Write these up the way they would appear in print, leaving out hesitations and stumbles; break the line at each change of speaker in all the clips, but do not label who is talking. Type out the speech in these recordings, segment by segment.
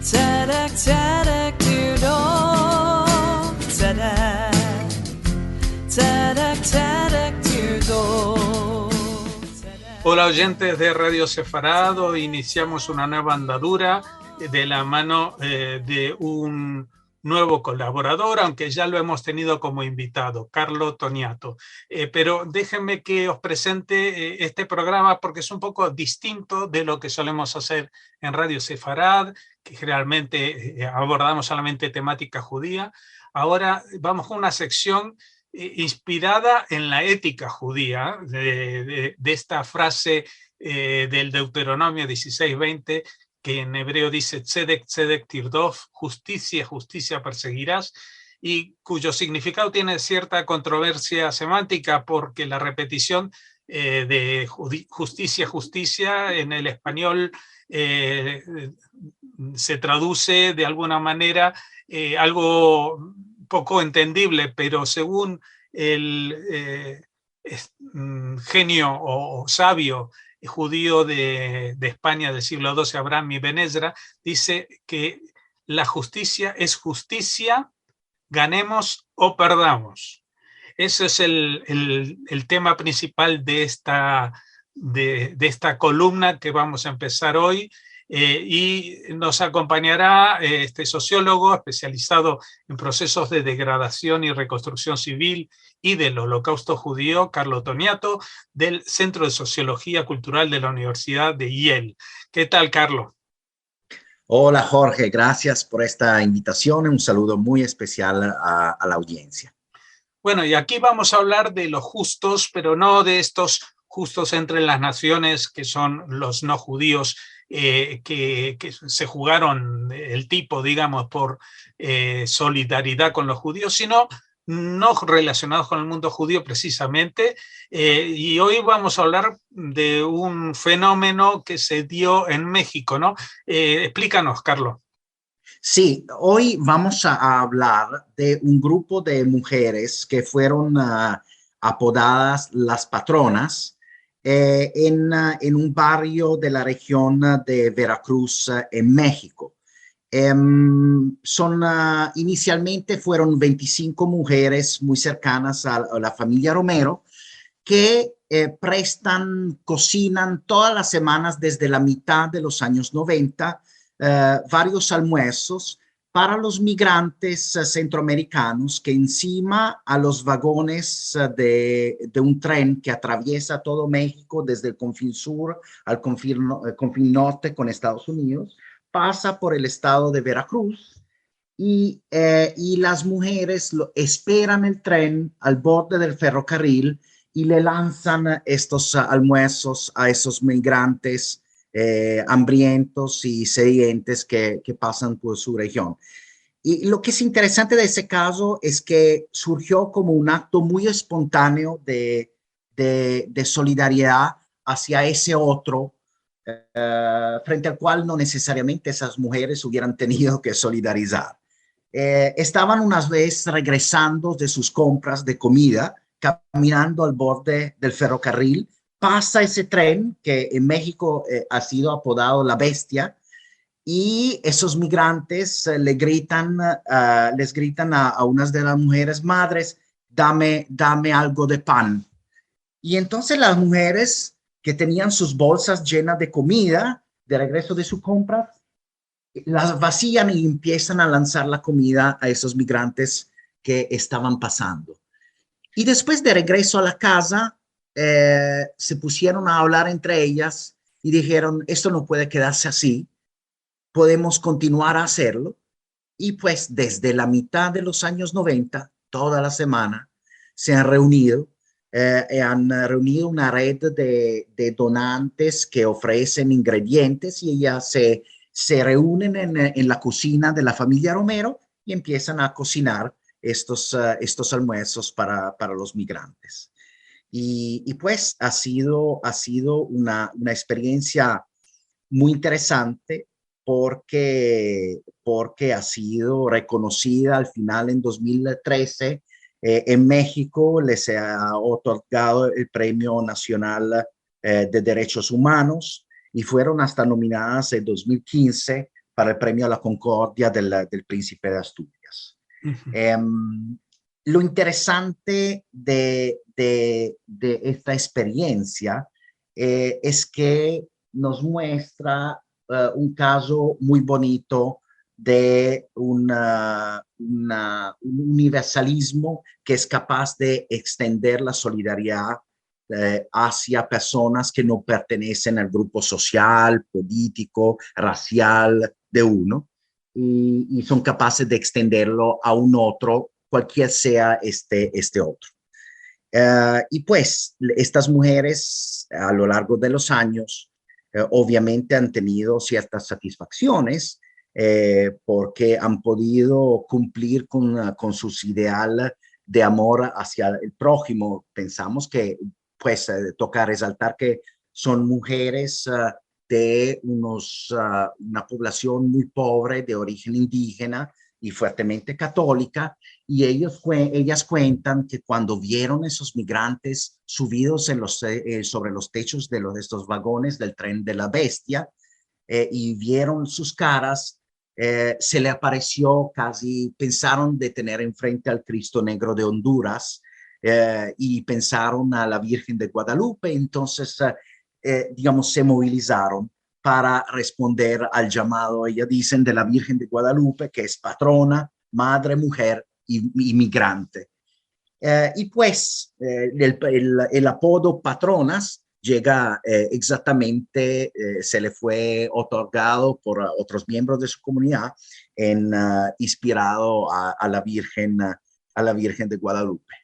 Tzedek, tzedek tirdo, tzedek, tzedek, tzedek tirdo.
Hola oyentes de Radio Sefarado, iniciamos una nueva andadura de la mano de un nuevo colaborador, aunque ya lo hemos tenido como invitado, Carlo Toniato. Pero déjenme que os presente este programa porque es un poco distinto de lo que solemos hacer en Radio Sefarad, que generalmente abordamos solamente temática judía. Ahora vamos con una sección inspirada en la ética judía, de esta frase del Deuteronomio 16:20, que en hebreo dice Tzedek, Tzedek tirdof, justicia, justicia perseguirás, y cuyo significado tiene cierta controversia semántica porque la repetición de justicia, justicia en el español se traduce de alguna manera algo poco entendible, pero según el genio o sabio judío de España del siglo XII, Abraham Ibn Ezra, dice que la justicia es justicia, ganemos o perdamos. Ese es el tema principal de esta columna que vamos a empezar hoy. Y nos acompañará este sociólogo especializado en procesos de degradación y reconstrucción civil y del Holocausto judío, Carlo Toniato, del Centro de Sociología Cultural de la Universidad de Yale. ¿Qué tal, Carlo?
Hola, Jorge. Gracias por esta invitación. Un saludo muy especial a la audiencia.
Bueno, y aquí vamos a hablar de los justos, pero no de estos justos entre las naciones que son los no judíos, que se jugaron el tipo, digamos, por solidaridad con los judíos, sino no relacionados con el mundo judío precisamente. Y hoy vamos a hablar de un fenómeno que se dio en México, ¿no? Explícanos, Carlos.
Sí, hoy vamos a hablar de un grupo de mujeres que fueron apodadas las patronas en un barrio de la región de Veracruz, en México. Inicialmente fueron 25 mujeres muy cercanas a la familia Romero que cocinan todas las semanas desde la mitad de los años 90 varios almuerzos para los migrantes centroamericanos que encima a los vagones de un tren que atraviesa todo México desde el confín sur al confín norte con Estados Unidos, pasa por el estado de Veracruz y las mujeres esperan el tren al borde del ferrocarril y le lanzan estos almuerzos a esos migrantes hambrientos y sedientes que pasan por su región. Y lo que es interesante de ese caso es que surgió como un acto muy espontáneo de solidaridad hacia ese otro, frente al cual no necesariamente esas mujeres hubieran tenido que solidarizar. Estaban unas veces regresando de sus compras de comida, caminando al borde del ferrocarril. Pasa ese tren que en México ha sido apodado La Bestia, y esos migrantes les gritan a unas de las mujeres: madres, dame algo de pan. Y entonces las mujeres que tenían sus bolsas llenas de comida de regreso de su compra, las vacían y empiezan a lanzar la comida a esos migrantes que estaban pasando. Y después de regreso a la casa, se pusieron a hablar entre ellas y dijeron: esto no puede quedarse así, podemos continuar a hacerlo. Y pues desde la mitad de los años 90, toda la semana, se han reunido una red de donantes que ofrecen ingredientes, y ellas se reúnen en la cocina de la familia Romero y empiezan a cocinar estos almuerzos para los migrantes. Y pues ha sido una experiencia muy interesante porque ha sido reconocida al final en 2013. En México les ha otorgado el Premio Nacional de Derechos Humanos, y fueron hasta nominadas en 2015 para el Premio a la Concordia del Príncipe de Asturias. Lo interesante de esta experiencia es que nos muestra un caso muy bonito de un universalismo que es capaz de extender la solidaridad hacia personas que no pertenecen al grupo social, político, racial de uno, y son capaces de extenderlo a un otro, cualquier sea este otro. Y pues estas mujeres a lo largo de los años obviamente han tenido ciertas satisfacciones porque han podido cumplir con sus ideales de amor hacia el prójimo. Pensamos que pues toca resaltar que son mujeres de una población muy pobre, de origen indígena y fuertemente católica, y ellas cuentan que cuando vieron esos migrantes subidos sobre los techos de estos vagones del tren de la bestia y vieron sus caras, se le apareció casi, pensaron de tener enfrente al Cristo Negro de Honduras y pensaron a la Virgen de Guadalupe. Entonces, digamos, se movilizaron para responder al llamado, ellas dicen, de la Virgen de Guadalupe, que es patrona, madre, mujer y migrante. Y pues el apodo patronas llega exactamente, se le fue otorgado por otros miembros de su comunidad, inspirado a la Virgen de Guadalupe.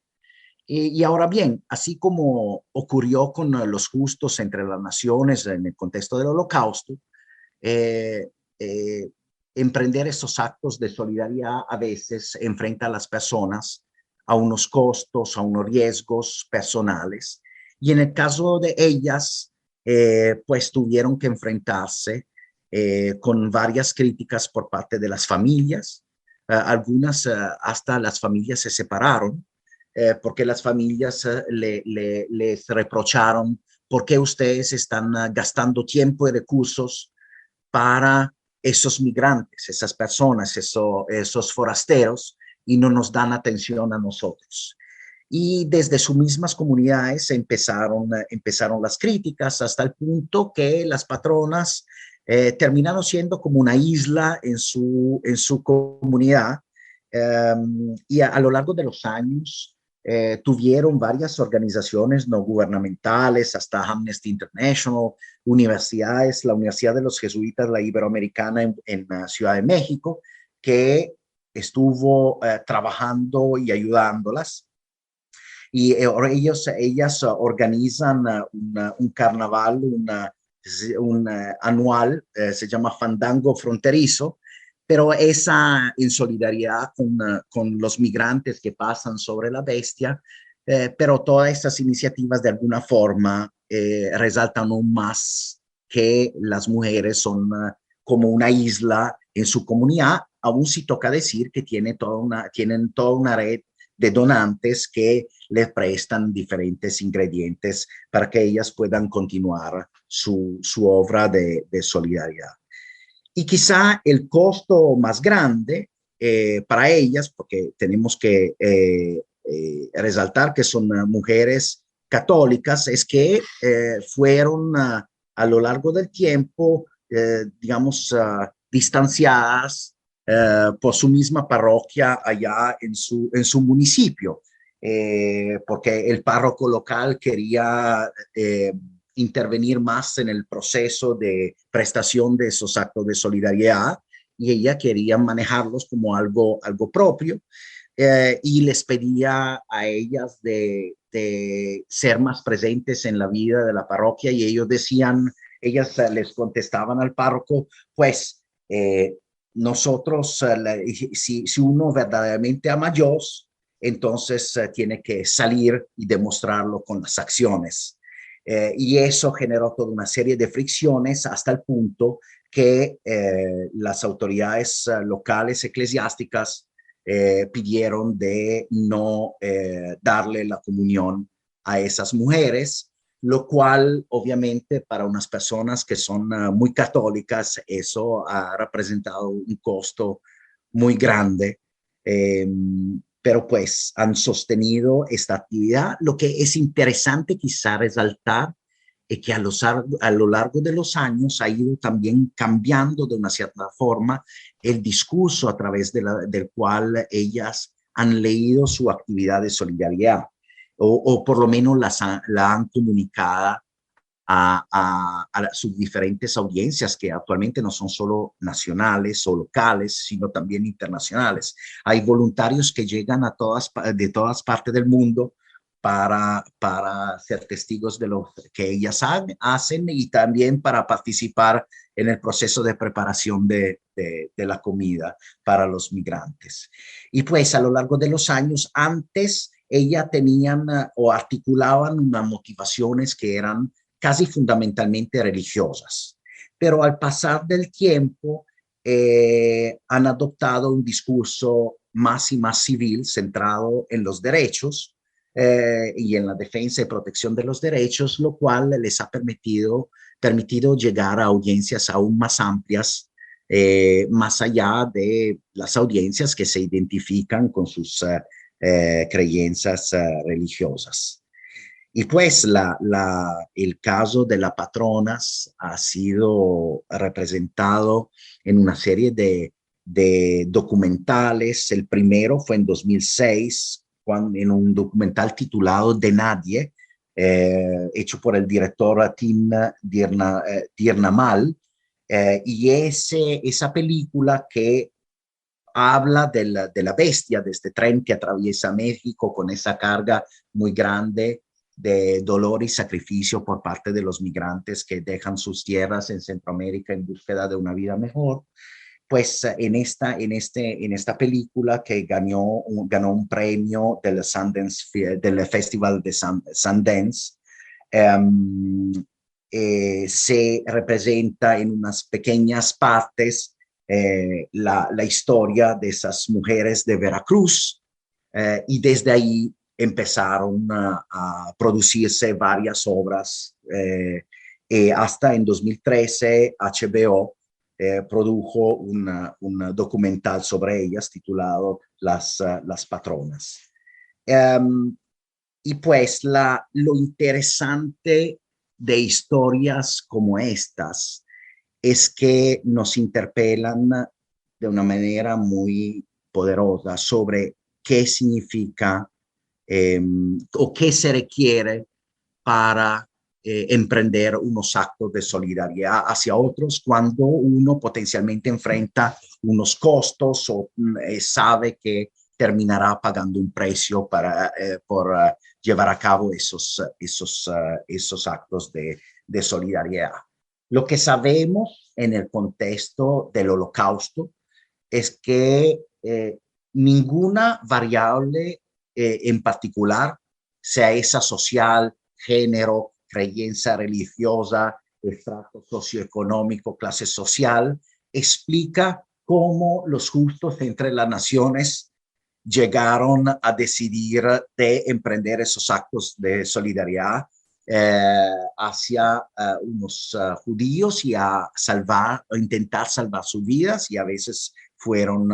Y ahora bien, así como ocurrió con los justos entre las naciones en el contexto del Holocausto, emprender estos actos de solidaridad a veces enfrenta a las personas a unos costos, a unos riesgos personales. Y en el caso de ellas, pues tuvieron que enfrentarse con varias críticas por parte de las familias. Algunas hasta las familias se separaron porque las familias les reprocharon por qué ustedes están gastando tiempo y recursos para esos migrantes, esas personas, esos forasteros, y no nos dan atención a nosotros. Y desde sus mismas comunidades empezaron las críticas hasta el punto que las patronas terminaron siendo como una isla en su comunidad. Y a lo largo de los años tuvieron varias organizaciones no gubernamentales, hasta Amnesty International, universidades, la Universidad de los Jesuitas, la Iberoamericana en Ciudad de México, que estuvo trabajando y ayudándolas. Y ellas organizan un carnaval, un anual, se llama Fandango Fronterizo, pero esa en solidaridad con los migrantes que pasan sobre la bestia, pero todas estas iniciativas de alguna forma resaltan aún más que las mujeres son como una isla en su comunidad, aún si toca decir que tienen toda una red de donantes que les prestan diferentes ingredientes para que ellas puedan continuar su obra de solidaridad. Y quizá el costo más grande para ellas, porque tenemos que resaltar que son mujeres católicas, es que fueron a lo largo del tiempo, digamos, distanciadas por su misma parroquia allá en su municipio, porque el párroco local quería intervenir más en el proceso de prestación de esos actos de solidaridad y ella quería manejarlos como algo propio y les pedía a ellas de ser más presentes en la vida de la parroquia y ellas les contestaban al párroco, pues nosotros, si uno verdaderamente ama a Dios, entonces tiene que salir y demostrarlo con las acciones. Y eso generó toda una serie de fricciones hasta el punto que las autoridades locales eclesiásticas pidieron de no darle la comunión a esas mujeres lo cual obviamente para unas personas que son muy católicas, eso ha representado un costo muy grande, eh, pero pues han sostenido esta actividad. Lo que es interesante quizá resaltar es que a lo largo de los años ha ido también cambiando de una cierta forma el discurso a través del cual ellas han leído su actividad de solidaridad o por lo menos la han comunicado a sus diferentes audiencias que actualmente no son solo nacionales o locales, sino también internacionales. Hay voluntarios que llegan de todas partes del mundo para ser testigos de lo que ellas hacen y también para participar en el proceso de preparación de la comida para los migrantes. Y pues a lo largo de los años, antes ellas tenían o articulaban unas motivaciones que eran casi fundamentalmente religiosas, pero al pasar del tiempo han adoptado un discurso más y más civil centrado en los derechos y en la defensa y protección de los derechos, lo cual les ha permitido llegar a audiencias aún más amplias, más allá de las audiencias que se identifican con sus creencias religiosas. Y pues el caso de las patronas ha sido representado en una serie de documentales. El primero fue en 2006, en un documental titulado De Nadie, hecho por el director Tim Diernamal, y esa película que habla de la bestia, de este tren que atraviesa México con esa carga muy grande de dolor y sacrificio por parte de los migrantes que dejan sus tierras en Centroamérica en búsqueda de una vida mejor. Pues en esta película que ganó un premio del Festival de Sundance, se representa en unas pequeñas partes la historia de esas mujeres de Veracruz, y desde ahí empezaron a producirse varias obras, hasta en 2013 HBO produjo un documental sobre ellas titulado Las Patronas. Y pues lo interesante de historias como estas es que nos interpelan de una manera muy poderosa sobre qué significa o qué se requiere para emprender unos actos de solidaridad hacia otros cuando uno potencialmente enfrenta unos costos o sabe que terminará pagando un precio por llevar a cabo esos actos de solidaridad. Lo que sabemos en el contexto del Holocausto es que ninguna variable en particular, sea esa social, género, creencia religiosa, estrato socioeconómico, clase social, explica cómo los justos entre las naciones llegaron a decidir de emprender esos actos de solidaridad hacia unos judíos y a intentar salvar sus vidas, y a veces fueron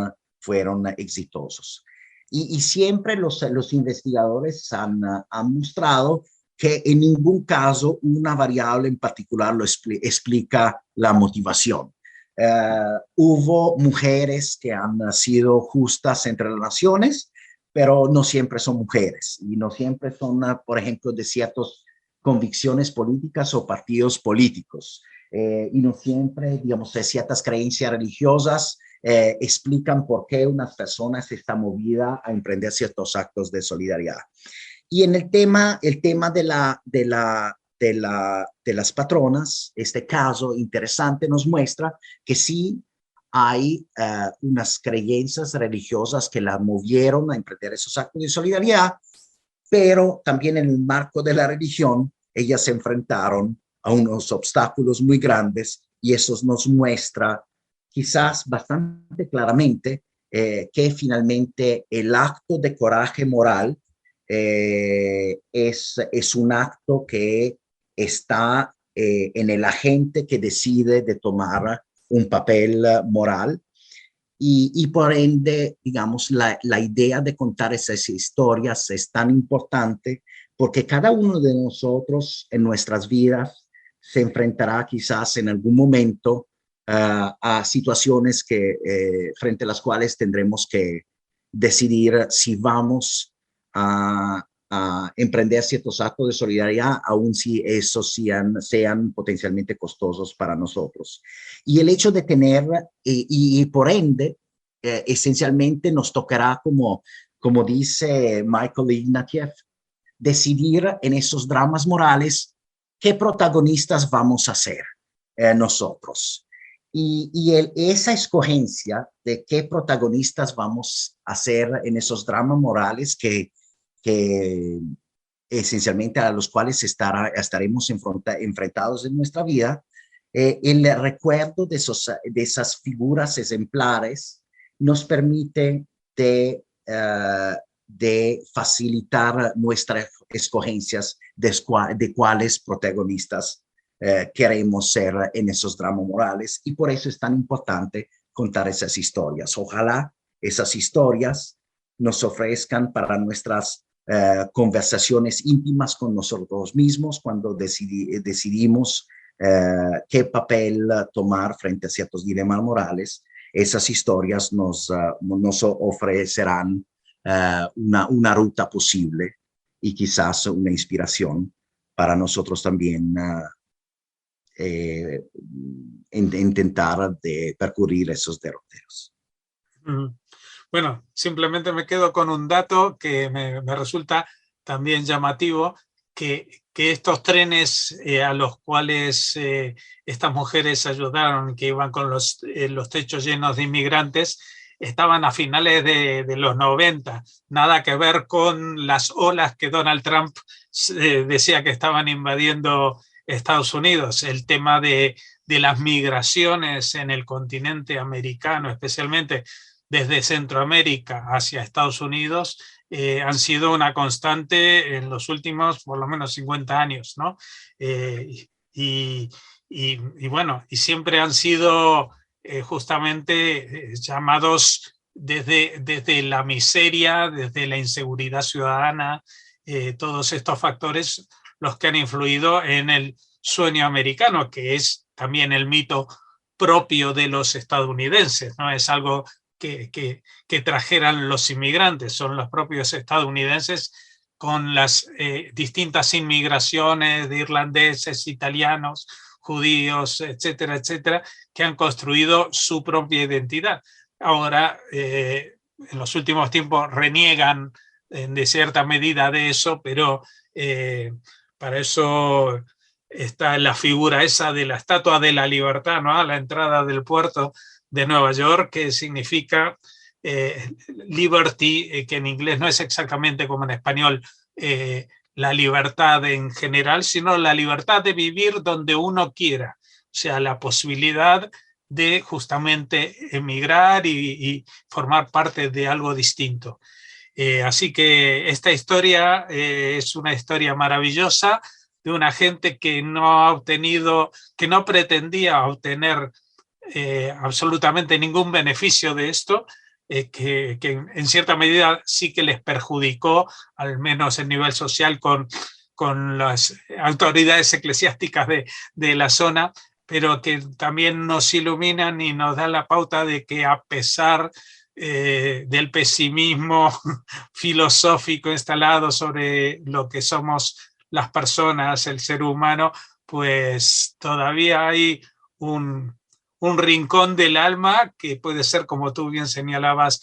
exitosos. Y siempre los investigadores han mostrado que en ningún caso una variable en particular explica la motivación. Hubo mujeres que han sido justas entre las naciones, pero no siempre son mujeres y no siempre son, por ejemplo, de ciertas convicciones políticas o partidos políticos, y no siempre, digamos, de ciertas creencias religiosas explican por qué unas personas están movidas a emprender ciertos actos de solidaridad. Y en el tema de las patronas, este caso interesante nos muestra que sí hay unas creencias religiosas que las movieron a emprender esos actos de solidaridad, pero también en el marco de la religión, ellas se enfrentaron a unos obstáculos muy grandes, y eso nos muestra quizás bastante claramente que finalmente el acto de coraje moral es un acto que está en el agente que decide de tomar un papel moral y por ende, digamos, la idea de contar esas historias es tan importante porque cada uno de nosotros en nuestras vidas se enfrentará quizás en algún momento a situaciones frente a las cuales tendremos que decidir si vamos a emprender ciertos actos de solidaridad, aun si esos sean potencialmente costosos para nosotros. Y el hecho de tener, y por ende, esencialmente nos tocará, como dice Michael Ignatieff, decidir en esos dramas morales qué protagonistas vamos a ser nosotros. Esa escogencia de qué protagonistas vamos a ser en esos dramas morales que esencialmente a los cuales estaremos enfrentados en nuestra vida, el recuerdo de esas figuras ejemplares nos permite de facilitar nuestras escogencias de cuáles protagonistas queremos ser en esos dramas morales, y por eso es tan importante contar esas historias. Ojalá esas historias nos ofrezcan para nuestras conversaciones íntimas con nosotros mismos cuando decidimos qué papel tomar frente a ciertos dilemas morales. Esas historias nos ofrecerán una ruta posible y quizás una inspiración para nosotros también intentar de percurrir esos derroteros.
Bueno, simplemente me quedo con un dato que me resulta también llamativo, que estos trenes a los cuales estas mujeres ayudaron, que iban con los techos llenos de inmigrantes, estaban a finales de los 90, nada que ver con las olas que Donald Trump decía que estaban invadiendo Estados Unidos. El tema de las migraciones en el continente americano, especialmente desde Centroamérica hacia Estados Unidos, han sido una constante en los últimos por lo menos 50 años, ¿no? Y bueno, y siempre han sido justamente llamados desde la miseria, desde la inseguridad ciudadana, todos estos factores los que han influido en el sueño americano, que es también el mito propio de los estadounidenses, ¿no? Es algo que trajeran los inmigrantes, son los propios estadounidenses con las distintas inmigraciones de irlandeses, italianos, judíos, etcétera, etcétera, que han construido su propia identidad. Ahora, en los últimos tiempos reniegan de cierta medida de eso, pero para eso está la figura esa de la Estatua de la Libertad, ¿no? A la entrada del puerto de Nueva York, que significa liberty, que en inglés no es exactamente como en español la libertad en general, sino la libertad de vivir donde uno quiera, o sea, la posibilidad de justamente emigrar y formar parte de algo distinto. Así que esta historia es una historia maravillosa de una gente que no pretendía obtener absolutamente ningún beneficio de esto, que en cierta medida sí que les perjudicó, al menos en nivel social, con las autoridades eclesiásticas de la zona, pero que también nos iluminan y nos dan la pauta de que a pesar del pesimismo filosófico instalado sobre lo que somos las personas, el ser humano, pues todavía hay un rincón del alma que puede ser, como tú bien señalabas,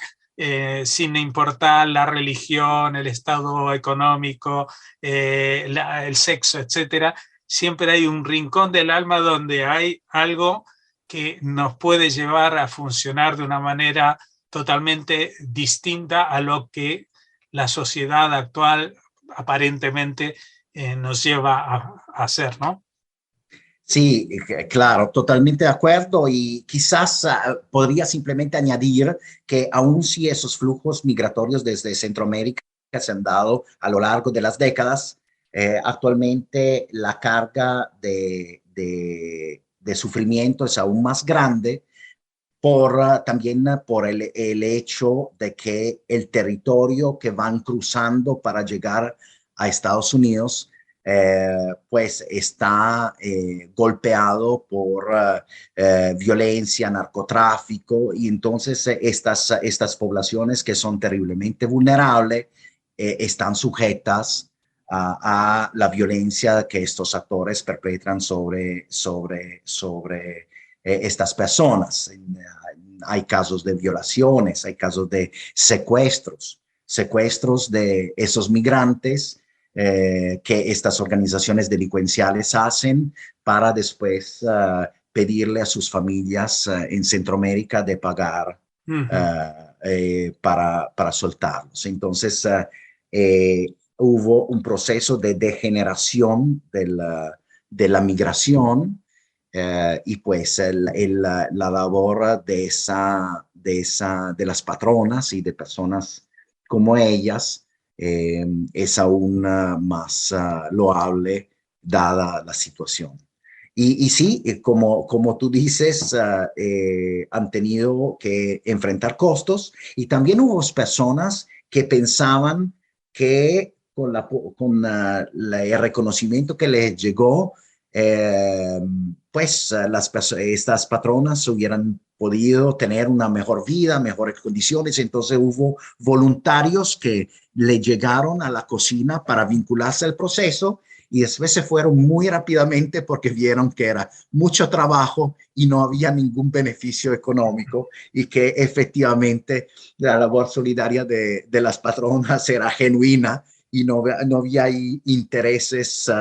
sin importar la religión, el estado económico, el sexo, etcétera. Siempre hay un rincón del alma donde hay algo que nos puede llevar a funcionar de una manera totalmente distinta a lo que la sociedad actual aparentemente nos lleva a hacer, ¿no?
Sí, claro, totalmente de acuerdo, y quizás podría simplemente añadir que aun si esos flujos migratorios desde Centroamérica se han dado a lo largo de las décadas, Actualmente la carga de sufrimiento es aún más grande también por el hecho de que el territorio que van cruzando para llegar a Estados Unidos pues está golpeado por violencia, narcotráfico, y entonces estas poblaciones que son terriblemente vulnerables están sujetas a la violencia que estos actores perpetran sobre estas personas. Hay casos de violaciones, hay casos de secuestros de esos migrantes que estas organizaciones delincuenciales hacen para después pedirle a sus familias en Centroamérica de pagar para soltarlos. Entonces, hubo un proceso de degeneración de la migración, y pues la labor de las patronas y de personas como ellas es aún más loable dada la situación. Y sí, como tú dices, han tenido que enfrentar costos, y también hubo personas que pensaban que con el reconocimiento que les llegó, pues estas patronas hubieran podido tener una mejor vida, mejores condiciones. Entonces hubo voluntarios que le llegaron a la cocina para vincularse al proceso, y después se fueron muy rápidamente porque vieron que era mucho trabajo y no había ningún beneficio económico, y que efectivamente la labor solidaria de las patronas era genuina y no había intereses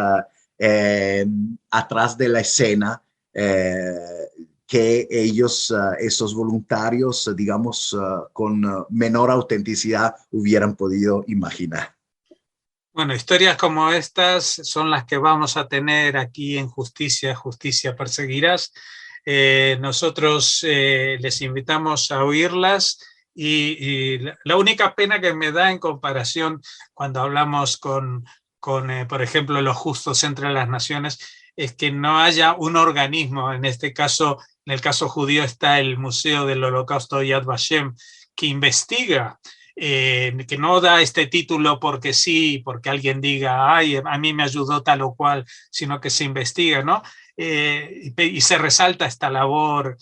atrás de la escena que ellos, esos voluntarios, digamos, con menor autenticidad hubieran podido imaginar.
Bueno, historias como estas son las que vamos a tener aquí en Justicia Perseguirás. Nosotros les invitamos a oírlas, y la única pena que me da en comparación cuando hablamos con por ejemplo, los justos entre las naciones, es que no haya un organismo. En este caso, en el caso judío, está el Museo del Holocausto Yad Vashem, que investiga, que no da este título porque sí, porque alguien diga, ay, a mí me ayudó tal o cual, sino que se investiga, ¿no? Y se resalta esta labor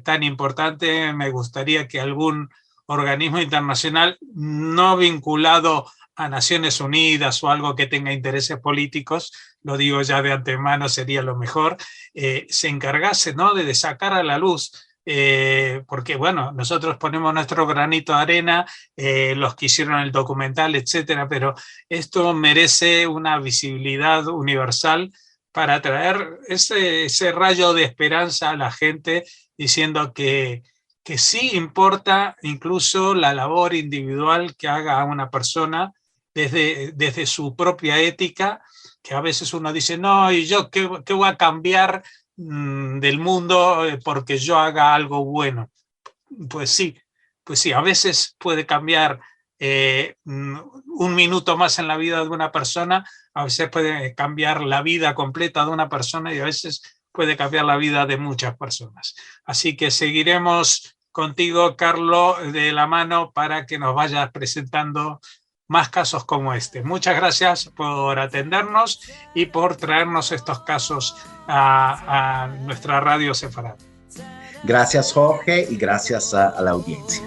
tan importante. Me gustaría que algún organismo internacional no vinculado a Naciones Unidas o algo que tenga intereses políticos, lo digo ya de antemano, sería lo mejor, se encargase, ¿no?, de sacar a la luz, porque bueno, nosotros ponemos nuestro granito de arena, los que hicieron el documental, etcétera, pero esto merece una visibilidad universal para traer ese rayo de esperanza a la gente, diciendo que sí importa incluso la labor individual que haga una persona desde su propia ética, que a veces uno dice, no, ¿y yo qué voy a cambiar del mundo porque yo haga algo bueno? Pues sí, a veces puede cambiar un minuto más en la vida de una persona, a veces puede cambiar la vida completa de una persona, y a veces puede cambiar la vida de muchas personas. Así que seguiremos contigo, Carlo, de la mano para que nos vayas presentando más casos como este. Muchas gracias por atendernos y por traernos estos casos a nuestra Radio Sefarad.
Gracias, Jorge, y gracias a la audiencia.